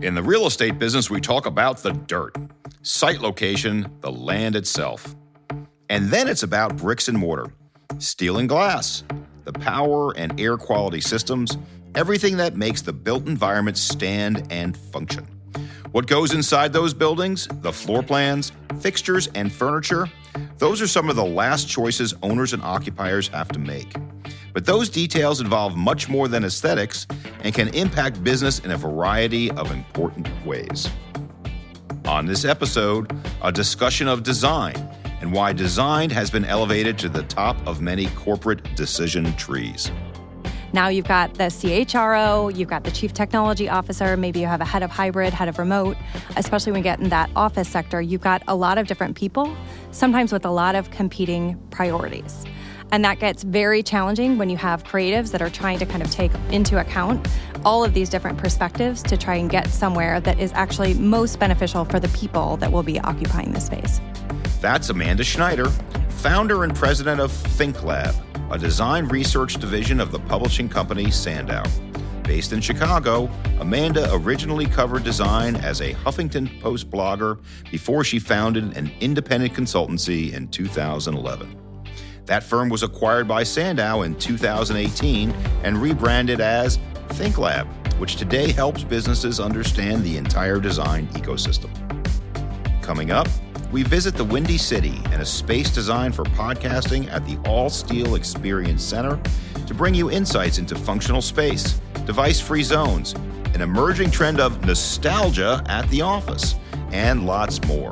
In the real estate business, we talk about the dirt, site location, the land itself. And then it's about bricks and mortar, steel and glass, the power and air quality systems, everything that makes the built environment stand and function. What goes inside those buildings, the floor plans, fixtures, and furniture, those are some of the last choices owners and occupiers have to make. But those details involve much more than aesthetics and can impact business in a variety of important ways. On this episode, a discussion of design and why design has been elevated to the top of many corporate decision trees. Now you've got the CHRO, you've got the chief technology officer, maybe you have a head of hybrid, head of remote, especially when you get in that office sector. You've got a lot of different people, sometimes with a lot of competing priorities. And that gets very challenging when you have creatives that are trying to kind of take into account all of these different perspectives to try and get somewhere that is actually most beneficial for the people that will be occupying the space. That's Amanda Schneider, founder and president of ThinkLab, a design research division of the publishing company Sandow. Based in Chicago, Amanda originally covered design as a Huffington Post blogger before she founded an independent consultancy in 2011. That firm was acquired by Sandow in 2018 and rebranded as ThinkLab, which today helps businesses understand the entire design ecosystem. Coming up, we visit the Windy City and a space designed for podcasting at the All Steel Experience Center to bring you insights into functional space, device-free zones, an emerging trend of nostalgia at the office, and lots more.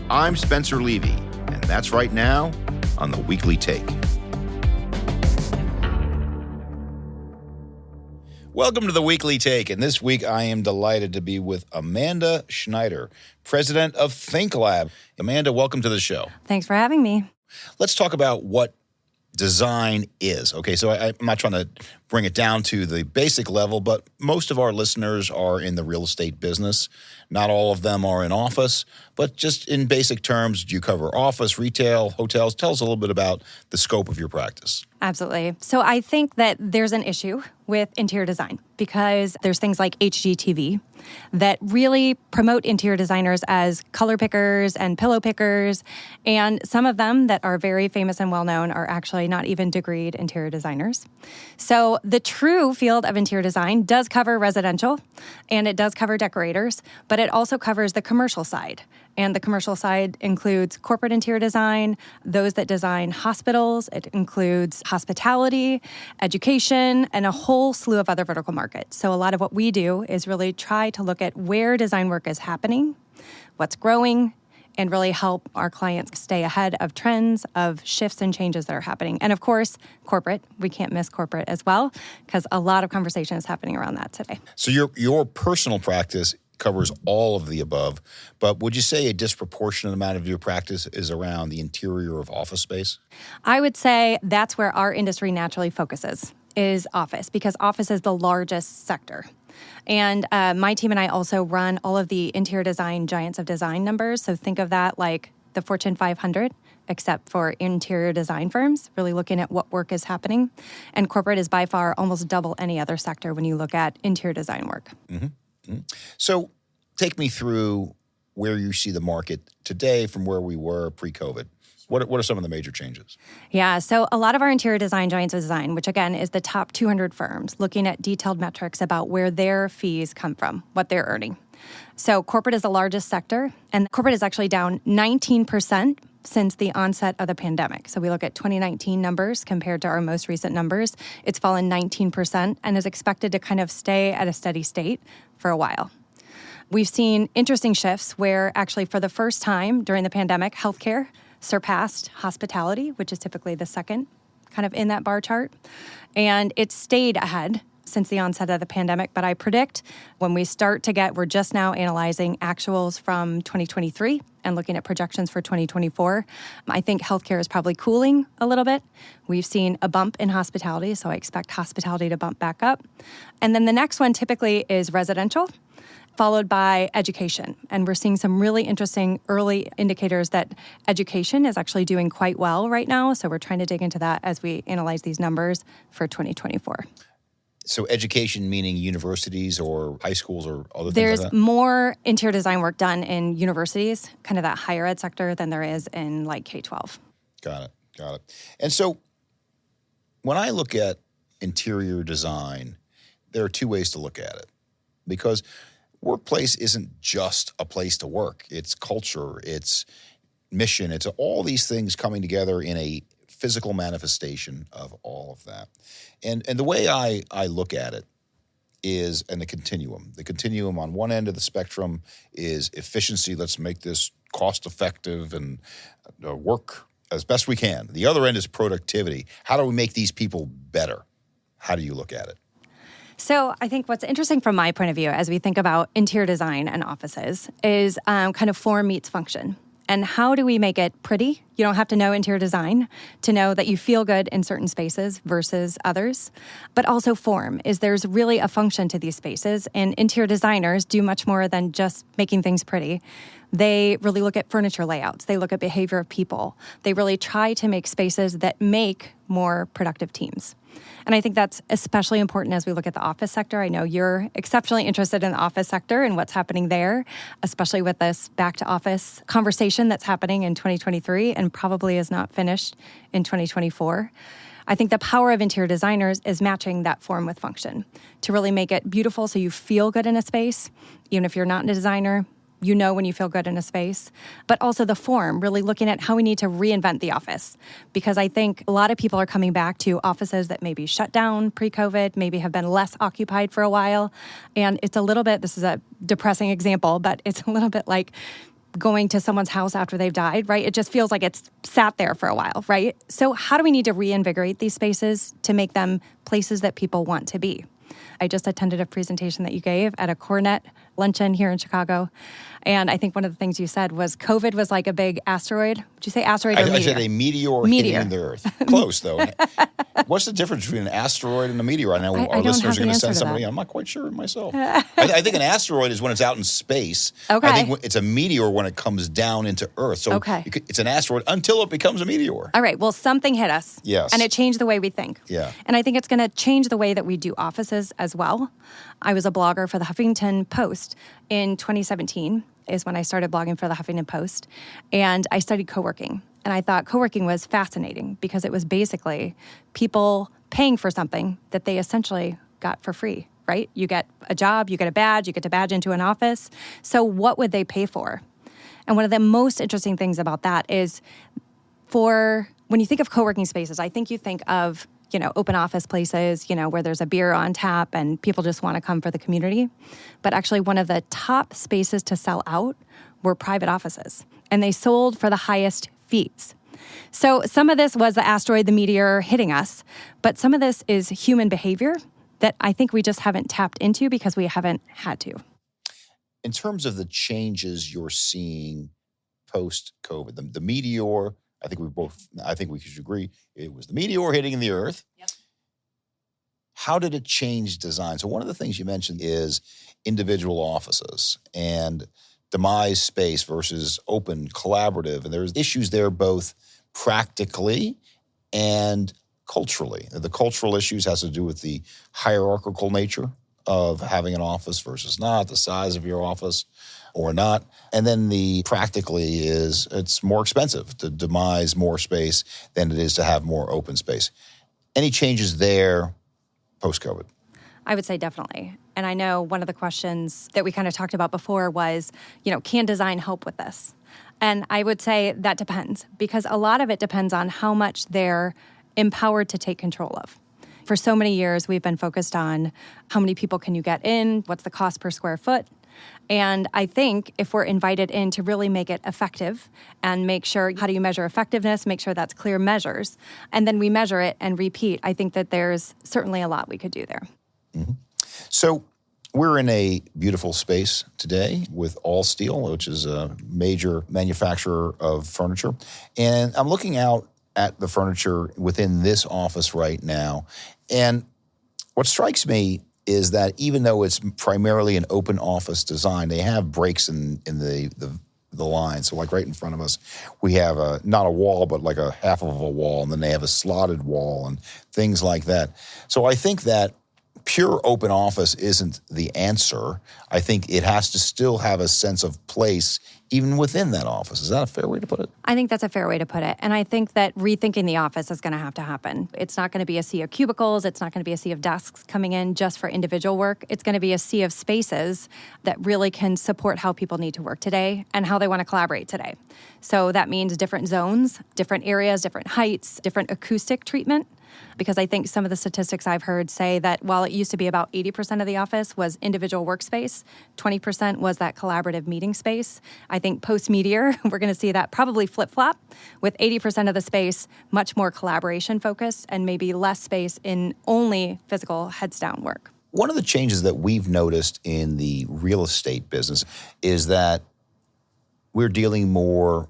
I'm Spencer Levy, and that's right now on The Weekly Take. Welcome to The Weekly Take, and this week I am delighted to be with Amanda Schneider, president of ThinkLab. Amanda, welcome to the show. Thanks for having me. Let's talk about what design is. Okay, so I'm not trying to bring it down to the basic level, but most of our listeners are in the real estate business. Not all of them are in office, but just in basic terms, do you cover office, retail, hotels? Tell us a little bit about the scope of your practice. Absolutely. So I think that there's an issue with interior design because there's things like HGTV that really promote interior designers as color pickers and pillow pickers. And some of them that are very famous and well-known are actually not even degreed interior designers. So the true field of interior design does cover residential and it does cover decorators, but it also covers the commercial side. And the commercial side includes corporate interior design, those that design hospitals. It includes hospitality, education, and a whole slew of other vertical markets. So a lot of what we do is really try to look at where design work is happening, what's growing, and really help our clients stay ahead of trends, of shifts and changes that are happening. And of course, corporate. We can't miss corporate as well, because a lot of conversation is happening around that today. So your personal practice covers all of the above, but would you say a disproportionate amount of your practice is around the interior of office space? I would say that's where our industry naturally focuses, is office, because office is the largest sector. And my team and I also run all of the interior design giants of design numbers. So think of that like the Fortune 500, except for interior design firms, really looking at what work is happening. And corporate is by far almost double any other sector when you look at interior design work. Mm-hmm. So take me through where you see the market today from where we were pre-COVID. What are some of the major changes? Yeah, so a lot of our interior design giants of design, which again is the top 200 firms, looking at detailed metrics about where their fees come from, what they're earning. So corporate is the largest sector, and corporate is actually down 19% since the onset of the pandemic. So we look at 2019 numbers compared to our most recent numbers. It's fallen 19% and is expected to kind of stay at a steady state for a while. We've seen interesting shifts where actually for the first time during the pandemic, healthcare surpassed hospitality, which is typically the second kind of in that bar chart. And it stayed ahead since the onset of the pandemic. But I predict when we start to we're just now analyzing actuals from 2023 and looking at projections for 2024. I think healthcare is probably cooling a little bit. We've seen a bump in hospitality, so I expect hospitality to bump back up. And then the next one typically is residential, followed by education. And we're seeing some really interesting early indicators that education is actually doing quite well right now. So we're trying to dig into that as we analyze these numbers for 2024. So education meaning universities or high schools or other things There's like that? more interior design work done in universities, kind of that higher ed sector, than there is in like K-12. Got it. And so when I look at interior design, there are two ways to look at it, because workplace isn't just a place to work. It's culture, it's mission, it's all these things coming together in a physical manifestation of all of that. And the way I look at it is in a continuum. The continuum on one end of the spectrum is efficiency. Let's make this cost effective and work as best we can. The other end is productivity. How do we make these people better? How do you look at it? So I think what's interesting from my point of view as we think about interior design and offices is kind of form meets function. And how do we make it pretty? You don't have to know interior design to know that you feel good in certain spaces versus others. But also form is there's really a function to these spaces. And interior designers do much more than just making things pretty. They really look at furniture layouts. They look at behavior of people. They really try to make spaces that make more productive teams. And I think that's especially important as we look at the office sector. I know you're exceptionally interested in the office sector and what's happening there, especially with this back to office conversation that's happening in 2023 and probably is not finished in 2024. I think the power of interior designers is matching that form with function to really make it beautiful so you feel good in a space, even if you're not a designer. You know when you feel good in a space, but also the form, really looking at how we need to reinvent the office. Because I think a lot of people are coming back to offices that maybe shut down pre-COVID, maybe have been less occupied for a while. And it's a little bit, this is a depressing example, but it's a little bit like going to someone's house after they've died, right? It just feels like it's sat there for a while, right? So how do we need to reinvigorate these spaces to make them places that people want to be? I just attended a presentation that you gave at a Cornet luncheon here in Chicago. And I think one of the things you said was COVID was like a big asteroid. Did you say asteroid or meteor? I said a meteor hitting the Earth. Close, though. What's the difference between an asteroid and a meteor? I know our listeners are going to send somebody. I'm not quite sure myself. I think an asteroid is when it's out in space. Okay. I think it's a meteor when it comes down into Earth. So it's an asteroid until it becomes a meteor. All right. Well, something hit us. Yes. And it changed the way we think. Yeah. And I think it's going to change the way that we do offices as well. I was a blogger for the Huffington Post in 2017 is when I started blogging for the Huffington Post. And I studied co-working. And I thought co-working was fascinating because it was basically people paying for something that they essentially got for free, right? You get a job, you get a badge, you get to badge into an office. So what would they pay for? And one of the most interesting things about that is when you think of co-working spaces, I think you think of open office places, where there's a beer on tap and people just want to come for the community. But actually one of the top spaces to sell out were private offices. And they sold for the highest fees. So some of this was the asteroid, the meteor hitting us. But some of this is human behavior that I think we just haven't tapped into because we haven't had to. In terms of the changes you're seeing post-COVID, the meteor, I think we should agree, it was the meteor hitting the Earth. Yep. How did it change design? So one of the things you mentioned is individual offices and demise space versus open, collaborative. And there's issues there both practically and culturally. The cultural issues has to do with the hierarchical nature of having an office versus not, the size of your office or not. And then the practically is it's more expensive to demise more space than it is to have more open space. Any changes there post-COVID? I would say definitely. And I know one of the questions that we kind of talked about before was, can design help with this? And I would say that depends because a lot of it depends on how much they're empowered to take control of. For so many years, we've been focused on how many people can you get in, what's the cost per square foot. And I think if we're invited in to really make it effective and make sure, how do you measure effectiveness, make sure that's clear measures, and then we measure it and repeat, I think that there's certainly a lot we could do there. Mm-hmm. So we're in a beautiful space today with All Steel, which is a major manufacturer of furniture. And I'm looking out at the furniture within this office right now. And what strikes me is that even though it's primarily an open office design, they have breaks in the line. So like right in front of us, we have not a wall, but like a half of a wall, and then they have a slotted wall and things like that. So I think that pure open office isn't the answer. I think it has to still have a sense of place even within that office. Is that a fair way to put it? I think that's a fair way to put it. And I think that rethinking the office is going to have to happen. It's not going to be a sea of cubicles. It's not going to be a sea of desks coming in just for individual work. It's going to be a sea of spaces that really can support how people need to work today and how they want to collaborate today. So that means different zones, different areas, different heights, different acoustic treatment. Because I think some of the statistics I've heard say that while it used to be about 80% of the office was individual workspace, 20% was that collaborative meeting space. I think post-Meteor, we're going to see that probably flip-flop with 80% of the space much more collaboration focused and maybe less space in only physical heads-down work. One of the changes that we've noticed in the real estate business is that we're dealing more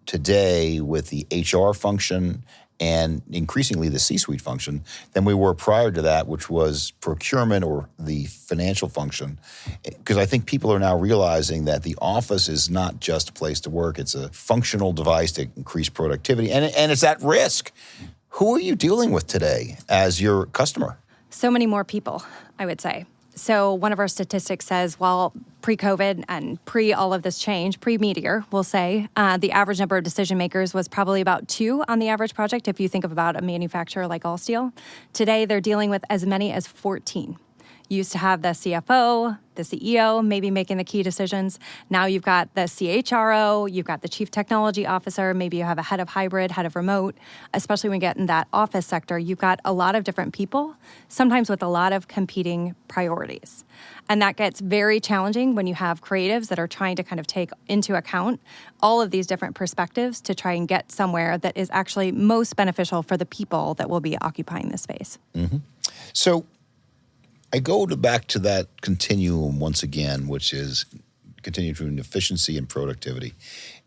today with the HR function and increasingly the C-suite function than we were prior to that, which was procurement or the financial function. Because I think people are now realizing that the office is not just a place to work. It's a functional device to increase productivity, and it's at risk. Who are you dealing with today as your customer? So many more people, I would say. So one of our statistics says, while pre-COVID and all of this change, pre-Meteor, we'll say, the average number of decision makers was probably about 2 on the average project, if you think of about a manufacturer like Allsteel. Today, they're dealing with as many as 14. You used to have the CFO, the CEO, maybe making the key decisions. Now you've got the CHRO, you've got the chief technology officer, maybe you have a head of hybrid, head of remote. Especially when you get in that office sector, you've got a lot of different people, sometimes with a lot of competing priorities. And that gets very challenging when you have creatives that are trying to kind of take into account all of these different perspectives to try and get somewhere that is actually most beneficial for the people that will be occupying this space. Mm-hmm. So I go back to that continuum once again, which is continuing between efficiency and productivity.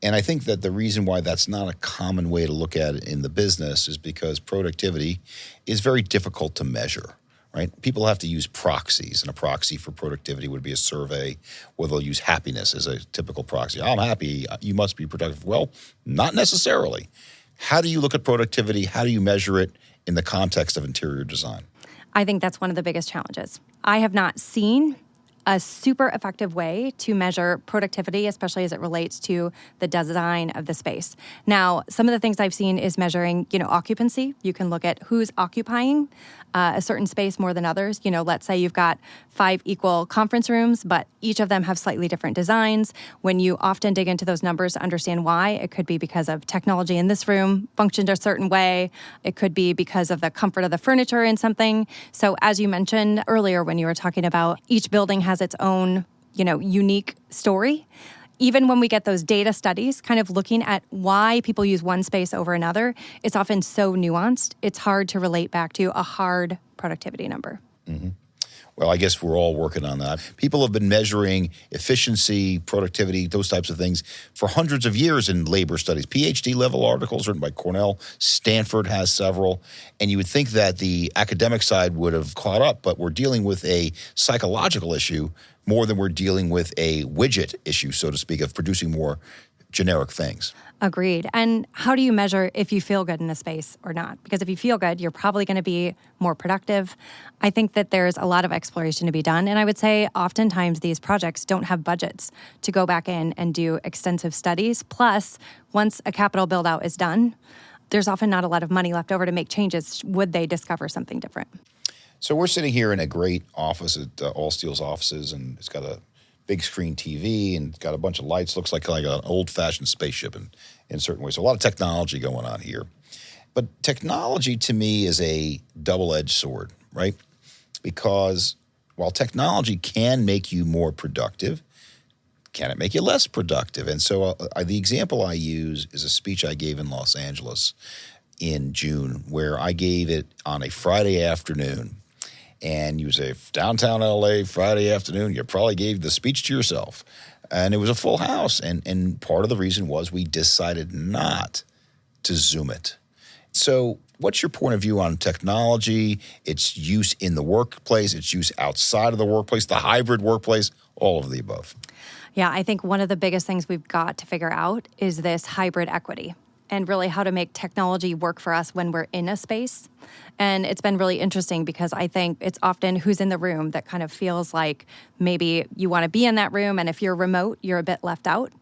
And I think that the reason why that's not a common way to look at it in the business is because productivity is very difficult to measure, right? People have to use proxies, and a proxy for productivity would be a survey where they'll use happiness as a typical proxy. I'm happy, you must be productive. Well, not necessarily. How do you look at productivity? How do you measure it in the context of interior design? I think that's one of the biggest challenges. I have not seen a super effective way to measure productivity, especially as it relates to the design of the space. Now, some of the things I've seen is measuring, occupancy. You can look at who's occupying a certain space more than others. Let's say you've got 5 equal conference rooms, but each of them have slightly different designs. When you often dig into those numbers to understand why, it could be because of technology in this room functioned a certain way. It could be because of the comfort of the furniture in something. So as you mentioned earlier when you were talking about each building has its own, unique story. Even when we get those data studies, kind of looking at why people use one space over another, it's often so nuanced, it's hard to relate back to a hard productivity number. Mm-hmm. Well, I guess we're all working on that. People have been measuring efficiency, productivity, those types of things for hundreds of years in labor studies. PhD-level articles written by Cornell, Stanford has several, and you would think that the academic side would have caught up, but we're dealing with a psychological issue more than we're dealing with a widget issue, so to speak, of producing more generic things. Agreed. And how do you measure if you feel good in a space or not? Because if you feel good, you're probably going to be more productive. I think that there's a lot of exploration to be done. And I would say oftentimes these projects don't have budgets to go back in and do extensive studies. Plus, once a capital build out is done, there's often not a lot of money left over to make changes. Would they discover something different? So we're sitting here in a great office at Allsteel's offices, and it's got a big screen TV and it's got a bunch of lights. Looks like an old-fashioned spaceship in certain ways. So a lot of technology going on here. But technology to me is a double-edged sword, right? Because while technology can make you more productive, can it make you less productive? And so the example I use is a speech I gave in Los Angeles in June, where I gave it on a Friday afternoon. And you say, downtown LA, Friday afternoon, you probably gave the speech to yourself. And it was a full house. And part of the reason was we decided not to Zoom it. So what's your point of view on technology, its use in the workplace, its use outside of the workplace, the hybrid workplace, all of the above? Yeah, I think one of the biggest things we've got to figure out is this hybrid equity. and really how to make technology work for us when we're in a space. And it's been really interesting because I think it's often who's in the room that kind of feels like maybe you want to be in that room, and if you're remote, you're a bit left out.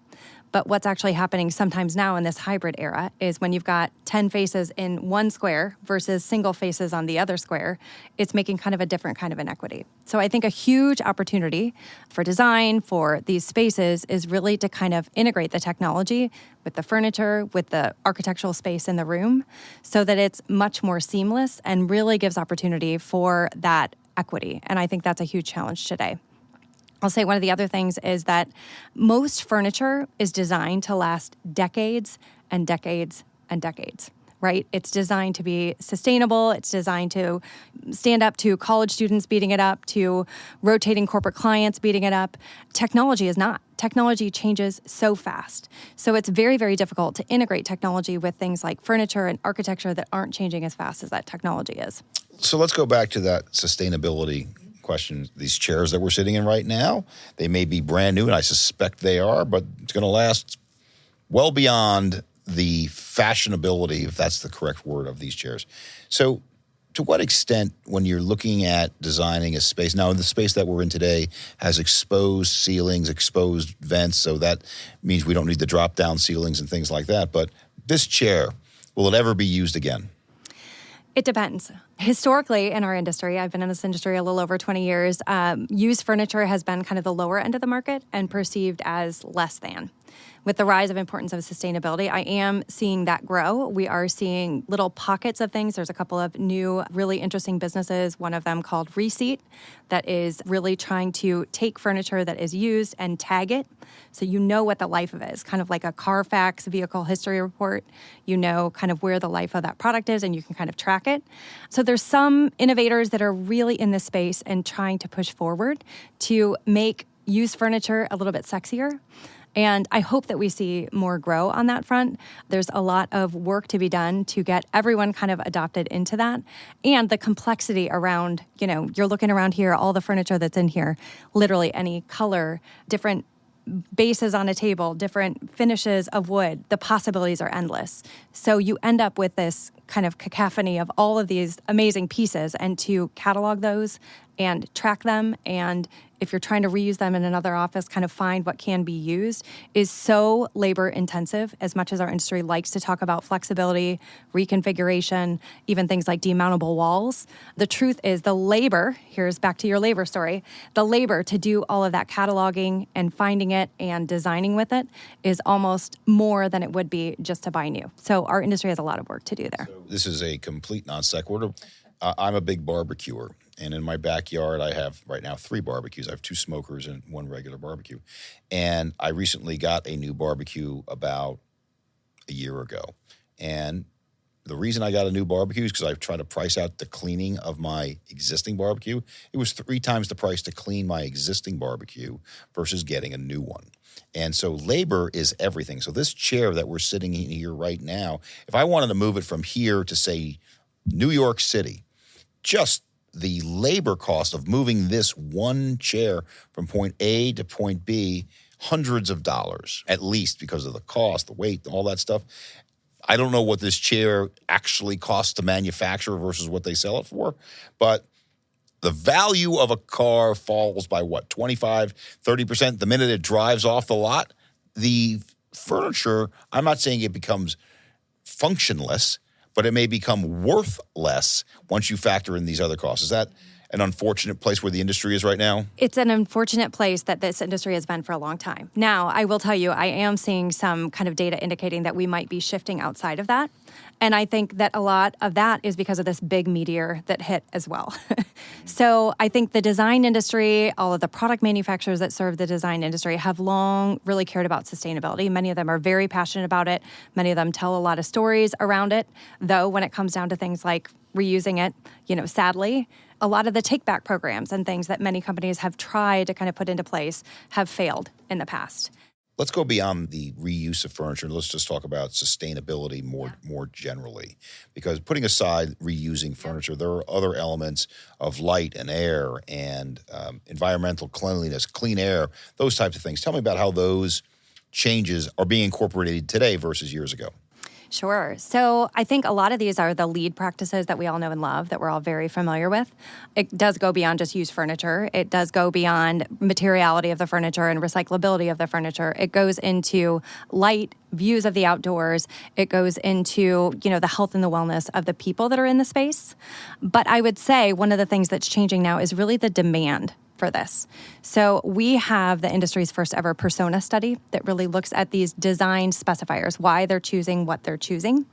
But what's actually happening sometimes now in this hybrid era is when you've got 10 faces in one square versus single faces on the other square, it's making kind of a different kind of inequity. So I think a huge opportunity for design for these spaces is really to kind of integrate the technology with the furniture, with the architectural space in the room, so that it's much more seamless and really gives opportunity for that equity. And I think that's a huge challenge today. I'll say one of the other things is that most furniture is designed to last decades and decades and decades, right? It's designed to be sustainable. It's designed to stand up to college students beating it up, to rotating corporate clients beating it up. Technology is not. Technology changes so fast. So it's very, very difficult to integrate technology with things like furniture and architecture that aren't changing as fast as that technology is. So let's go back to that sustainability question. These chairs that we're sitting in right now, they may be brand new, and I suspect they are, but it's going to last well beyond the fashionability, if that's the correct word, of these chairs. So to what extent, when you're looking at designing a space, now the space that we're in today has exposed ceilings, exposed vents, so that means we don't need the drop-down ceilings and things like that, but this chair, will it ever be used again? It depends. Historically, in our industry, I've been in this industry a little over 20 years, used furniture has been kind of the lower end of the market and perceived as less than. With the rise of importance of sustainability, I am seeing that grow. We are seeing little pockets of things. There's a couple of new, really interesting businesses, one of them called Reseat, that is really trying to take furniture that is used and tag it so you know what the life of it is, kind of like a Carfax vehicle history report. You know kind of where the life of that product is, and you can kind of track it. So there's some innovators that are really in this space and trying to push forward to make used furniture a little bit sexier. And I hope that we see more grow on that front. There's a lot of work to be done to get everyone kind of adopted into that. And the complexity around, you're looking around here, all the furniture that's in here, literally any color, different bases on a table, different finishes of wood, the possibilities are endless. So you end up with this kind of cacophony of all of these amazing pieces, and to catalog those and track them, and if you're trying to reuse them in another office, kind of find what can be used, is so labor intensive. As much as our industry likes to talk about flexibility, reconfiguration, even things like demountable walls, the truth is the labor, here's back to your labor story, the labor to do all of that cataloging and finding it and designing with it is almost more than it would be just to buy new. So our industry has a lot of work to do there. So this is a complete non sequitur. I'm a big barbecuer. And in my backyard, I have right now 3 barbecues. I have 2 smokers and 1 regular barbecue. And I recently got a new barbecue about a year ago. And the reason I got a new barbecue is because I tried to price out the cleaning of my existing barbecue. It was 3 times the price to clean my existing barbecue versus getting a new one. And so labor is everything. So this chair that we're sitting in here right now, if I wanted to move it from here to, say, New York City, just the labor cost of moving this one chair from point A to point B, hundreds of dollars, at least, because of the cost, the weight, all that stuff. I don't know what this chair actually costs to manufacture versus what they sell it for, but the value of a car falls by what, 25, 30% the minute it drives off the lot? The furniture, I'm not saying it becomes functionless, but it may become worth less once you factor in these other costs. Is that an unfortunate place where the industry is right now? It's an unfortunate place that this industry has been for a long time. Now, I will tell you, I am seeing some kind of data indicating that we might be shifting outside of that. And I think that a lot of that is because of this big meteor that hit as well. So I think the design industry, all of the product manufacturers that serve the design industry have long really cared about sustainability. Many of them are very passionate about it. Many of them tell a lot of stories around it. Though when it comes down to things like reusing it, sadly, a lot of the take-back programs and things that many companies have tried to kind of put into place have failed in the past. Let's go beyond the reuse of furniture. Let's just talk about sustainability more generally. Because putting aside reusing furniture, there are other elements of light and air and environmental cleanliness, clean air, those types of things. Tell me about how those changes are being incorporated today versus years ago. Sure. So I think a lot of these are the LEED practices that we all know and love, that we're all very familiar with. It does go beyond just used furniture. It does go beyond materiality of the furniture and recyclability of the furniture. It goes into light, views of the outdoors. It goes into, the health and the wellness of the people that are in the space. But I would say one of the things that's changing now is really the demand for this. So we have the industry's first ever persona study that really looks at these design specifiers, why they're choosing what they're choosing.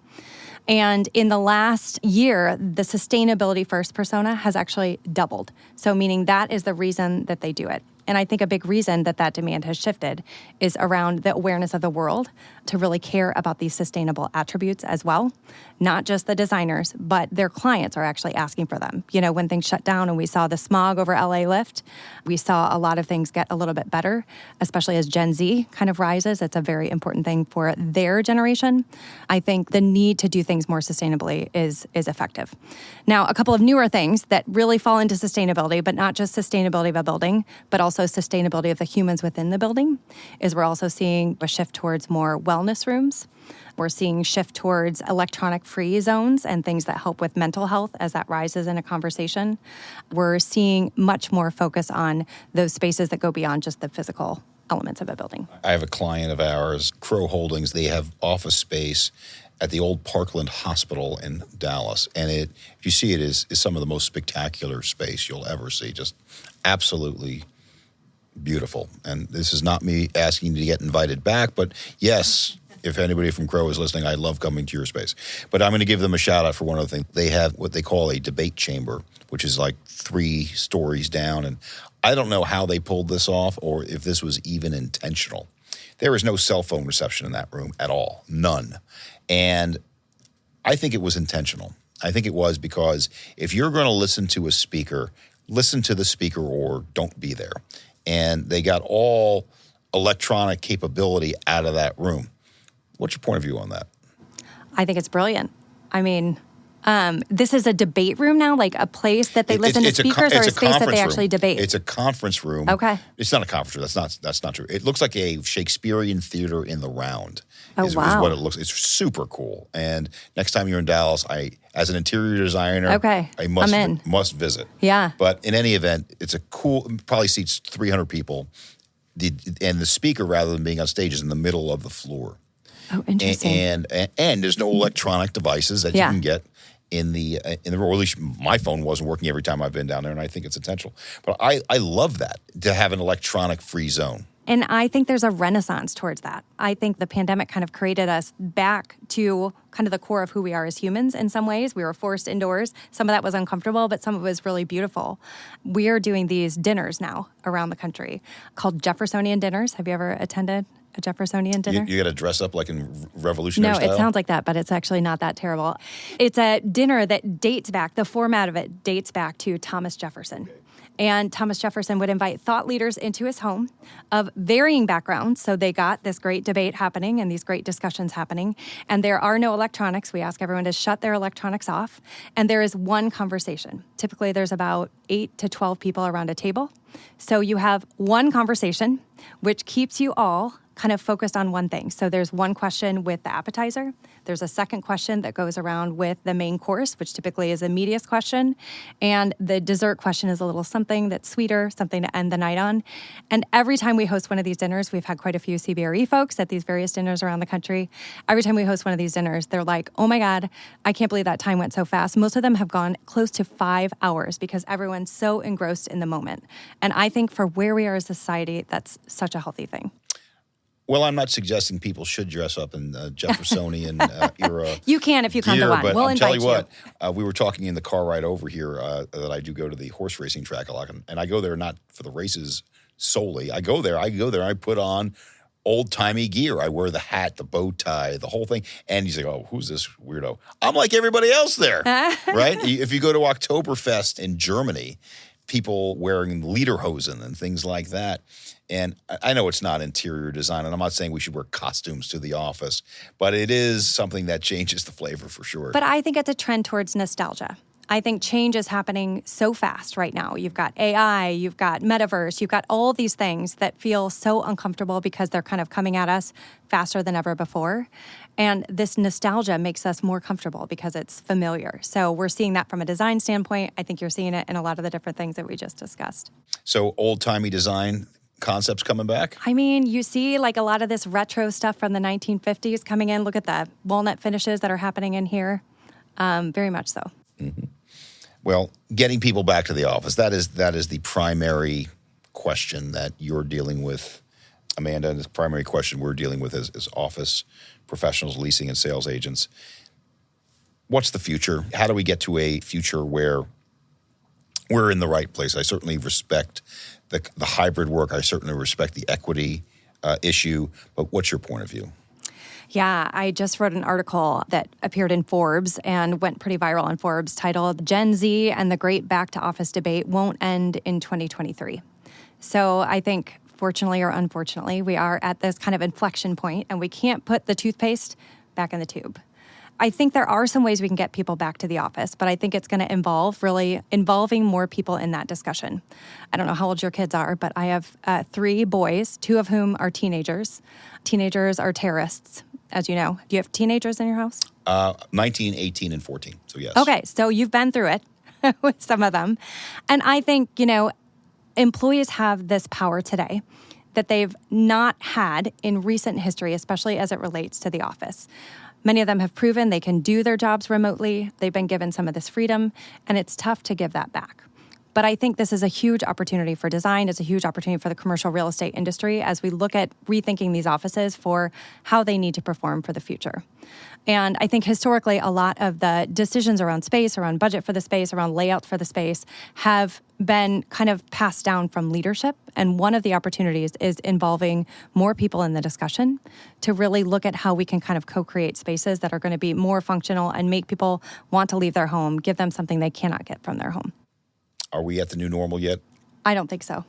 And in the last year, the sustainability first persona has actually doubled. So meaning that is the reason that they do it. And I think a big reason that demand has shifted is around the awareness of the world to really care about these sustainable attributes as well. Not just the designers, but their clients are actually asking for them. When things shut down and we saw the smog over LA lift, we saw a lot of things get a little bit better, especially as Gen Z kind of rises. It's a very important thing for their generation. I think the need to do things more sustainably is effective. Now, a couple of newer things that really fall into sustainability, but not just sustainability of a building, but also sustainability of the humans within the building, is we're also seeing a shift towards more wellness rooms. We're seeing shift towards electronic-free zones and things that help with mental health as that rises in a conversation. We're seeing much more focus on those spaces that go beyond just the physical elements of a building. I have a client of ours, Crow Holdings. They have office space at the old Parkland Hospital in Dallas. And if you see it, is some of the most spectacular space you'll ever see. Just absolutely beautiful. And this is not me asking you to get invited back, but yes, if anybody from Crow is listening, I love coming to your space. But I'm going to give them a shout out for one other thing. They have what they call a debate chamber, which is like 3 stories down. And I don't know how they pulled this off or if this was even intentional. There is no cell phone reception in that room at all. None. And I think it was intentional. I think it was because if you're going to listen to a speaker, listen to the speaker or don't be there. And they got all electronic capability out of that room. What's your point of view on that? I think it's brilliant. I mean, this is a debate room now, like a place that they listen to speakers, or a space that they actually debate? It's a conference room. Okay. It's not a conference room. That's not true. It looks like a Shakespearean theater in the round. Oh, is wow. what it looks. It's super cool. And next time you're in Dallas, as an interior designer, okay, I I'm must visit. Yeah. But in any event, it's a cool, probably seats 300 people. And the speaker, rather than being on stage, is in the middle of the floor. Oh, interesting. And there's no electronic devices that you can get in the room. Or at least my phone wasn't working every time I've been down there, and I think it's intentional. But I love that, to have an electronic-free zone. And I think there's a renaissance towards that. I think the pandemic kind of created us back to kind of the core of who we are as humans in some ways. We were forced indoors. Some of that was uncomfortable, but some of it was really beautiful. We are doing these dinners now around the country called Jeffersonian dinners. Have you ever attended a Jeffersonian dinner? You got to dress up like in revolutionary style? No, it sounds like that, but it's actually not that terrible. It's a dinner that dates back, the format of it dates back to Thomas Jefferson. Okay. And Thomas Jefferson would invite thought leaders into his home of varying backgrounds. So they got this great debate happening and these great discussions happening. And there are no electronics. We ask everyone to shut their electronics off. And there is one conversation. Typically, there's about 8 to 12 people around a table. So you have one conversation, which keeps you all kind of focused on one thing. So there's one question with the appetizer. There's a second question that goes around with the main course, which typically is a medius question. And the dessert question is a little something that's sweeter, something to end the night on. And every time we host one of these dinners, we've had quite a few CBRE folks at these various dinners around the country. Every time we host one of these dinners, they're like, oh my God, I can't believe that time went so fast. Most of them have gone close to 5 hours because everyone's so engrossed in the moment. And I think for where we are as a society, that's such a healthy thing. Well, I'm not suggesting people should dress up in Jeffersonian era. You can if you come to one. But We'll I'll tell invite you what, we were talking in the car ride over here that I do go to the horse racing track a lot, and I go there not for the races solely. I go there, I put on old-timey gear. I wear the hat, the bow tie, the whole thing. And he's like, oh, who's this weirdo? I'm like everybody else there, right? If you go to Oktoberfest in Germany, people wearing lederhosen and things like that. And I know it's not interior design, and I'm not saying we should wear costumes to the office, but it is something that changes the flavor for sure. But I think it's a trend towards nostalgia. I think change is happening so fast right now. You've got AI, you've got metaverse, you've got all these things that feel so uncomfortable because they're kind of coming at us faster than ever before. And this nostalgia makes us more comfortable because it's familiar. So we're seeing that from a design standpoint. I think you're seeing it in a lot of the different things that we just discussed. So old-timey design concepts coming back? I mean, you see like a lot of this retro stuff from the 1950s coming in. Look at the walnut finishes that are happening in here. Very much so. Mm-hmm. Well, getting people back to the office, that is the primary question that you're dealing with, Amanda, and the primary question we're dealing with as office professionals, leasing and sales agents. What's the future? How do we get to a future where we're in the right place? I certainly respect the hybrid work. I certainly respect the equity issue. But what's your point of view? Yeah, I just wrote an article that appeared in Forbes and went pretty viral on Forbes titled Gen Z and the Great Back to Office Debate Won't End in 2023. So I think, fortunately or unfortunately, we are at this kind of inflection point and we can't put the toothpaste back in the tube. I think there are some ways we can get people back to the office, but I think it's going to involve really involving more people in that discussion. I don't know how old your kids are, but I have 3 boys, 2 of whom are teenagers. Teenagers are terrorists, as you know. Do you have teenagers in your house? 19, 18, and 14, so yes. Okay, so you've been through it with some of them. And I think, employees have this power today that they've not had in recent history, especially as it relates to the office. Many of them have proven they can do their jobs remotely. They've been given some of this freedom, and it's tough to give that back. But I think this is a huge opportunity for design. It's a huge opportunity for the commercial real estate industry as we look at rethinking these offices for how they need to perform for the future. And I think historically, a lot of the decisions around space, around budget for the space, around layout for the space have been kind of passed down from leadership. And one of the opportunities is involving more people in the discussion to really look at how we can kind of co-create spaces that are going to be more functional and make people want to leave their home, give them something they cannot get from their home. Are we at the new normal yet? I don't think so.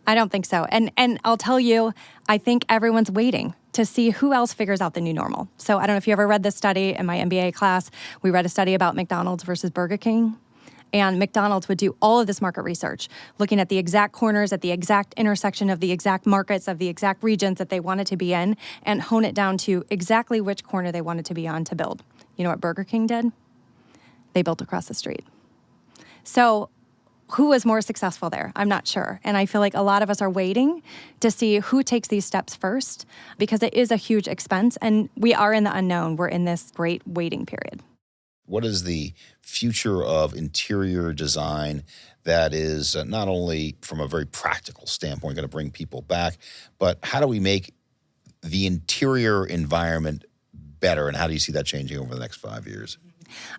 And I'll tell you, I think everyone's waiting to see who else figures out the new normal. So I don't know if you ever read this study in my MBA class. We read a study about McDonald's versus Burger King. And McDonald's would do all of this market research, looking at the exact corners, at the exact intersection of the exact markets, of the exact regions that they wanted to be in, and hone it down to exactly which corner they wanted to be on to build. You know what Burger King did? They built across the street. So who was more successful there? I'm not sure. And I feel like a lot of us are waiting to see who takes these steps first because it is a huge expense and we are in the unknown. We're in this great waiting period. What is the future of interior design that is not only from a very practical standpoint going to bring people back, but how do we make the interior environment better and how do you see that changing over the next 5 years?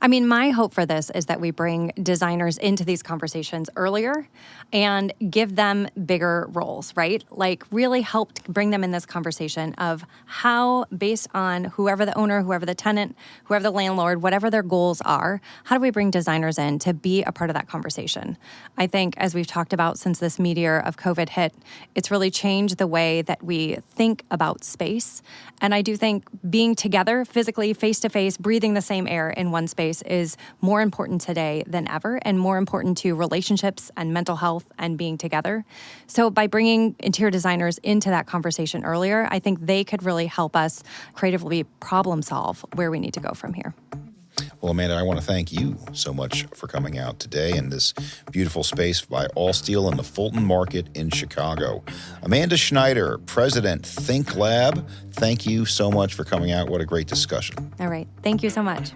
I mean, my hope for this is that we bring designers into these conversations earlier and give them bigger roles, right? Like really help bring them in this conversation of how, based on whoever the owner, whoever the tenant, whoever the landlord, whatever their goals are, how do we bring designers in to be a part of that conversation? I think as we've talked about since this meteor of COVID hit, it's really changed the way that we think about space. And I do think being together physically, face-to-face, breathing the same air in one space is more important today than ever and more important to relationships and mental health and being together. So by bringing interior designers into that conversation earlier, I think they could really help us creatively problem solve where we need to go from here. Well, Amanda, I want to thank you so much for coming out today in this beautiful space by Allsteel in the Fulton Market in Chicago. Amanda Schneider, President ThinkLab, thank you so much for coming out. What a great discussion. All right. Thank you so much.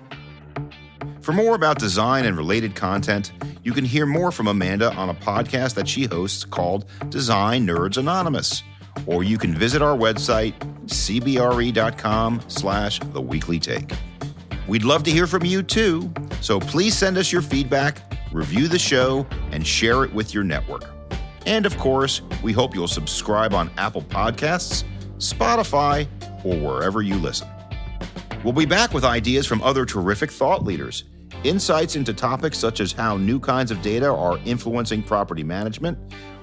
For more about design and related content, you can hear more from Amanda on a podcast that she hosts called Design Nerds Anonymous. Or you can visit our website, cbre.com/theweeklytake. We'd love to hear from you too, so please send us your feedback, review the show, and share it with your network. And of course, we hope you'll subscribe on Apple Podcasts, Spotify, or wherever you listen. We'll be back with ideas from other terrific thought leaders, insights into topics such as how new kinds of data are influencing property management,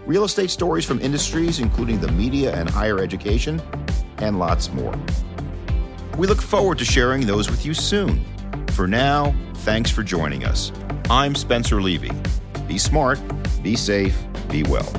real estate stories from industries including the media and higher education, and lots more. We look forward to sharing those with you soon. For now, thanks for joining us. I'm Spencer Levy. Be smart, be safe, be well.